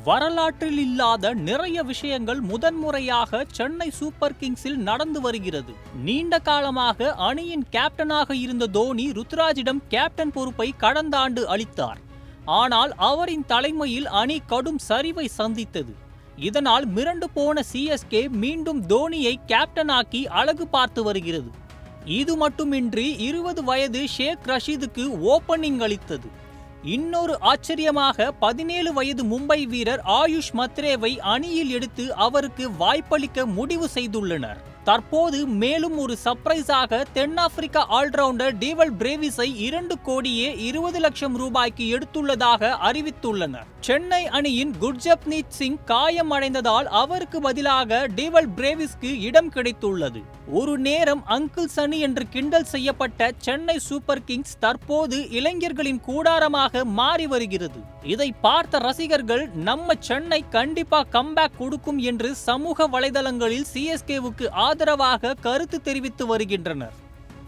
வரலாற்றில் இல்லாத நிறைய விஷயங்கள் முதன்முறையாக சென்னை சூப்பர் கிங்ஸில் நடந்து வருகிறது. நீண்ட காலமாக அணியின் கேப்டனாக இருந்த தோனி ருத்ராஜிடம் கேப்டன் பொறுப்பை கடந்த ஆண்டு அளித்தார். ஆனால் அவரின் தலைமையில் அணி கடும் சரிவை சந்தித்தது. இதனால் மிரண்டு போன சிஎஸ்கே மீண்டும் தோனியை கேப்டனாக்கி அழகு பார்த்து வருகிறது. இது மட்டுமின்றி 20 வயது ஷேக் ரஷீதுக்கு ஓபனிங் அளித்தது. இன்னொரு ஆச்சரியமாக 17 வயது மும்பை வீரர் ஆயுஷ் மத்ரேவை அணியில் எடுத்து அவருக்கு வாய்ப்பளிக்க முடிவு செய்துள்ளனர். தற்போது மேலும் ஒரு சர்ப்ரைஸாக தென்னாப்பிரிக்க ஆல்ரவுண்டர் டீவல் பிரேவிஸை 2 கோடியே 20 லட்சம் ரூபாய்க்கு எடுத்துள்ளதாக அறிவித்துள்ளனர். சென்னை அணியின் குர்ஜப்னீத் சிங் காயம் அடைந்ததால் அவருக்கு பதிலாக டீவல் பிரேவிஸ்க்கு இடம் கிடைத்துள்ளது. ஒரு நேரம் அங்கிள் சனி என்று கிண்டல் செய்யப்பட்ட சென்னை சூப்பர் கிங்ஸ் தற்போது இளைஞர்களின் கூடாரமாக மாறி வருகிறது. இதை பார்த்த ரசிகர்கள் நம்ம சென்னை கண்டிப்பா கம்பேக் கொடுக்கும் என்று சமூக வலைதளங்களில் சிஎஸ்கேவுக்கு ஆதரவாக கருத்து தெரிவித்து வருகின்றனர்.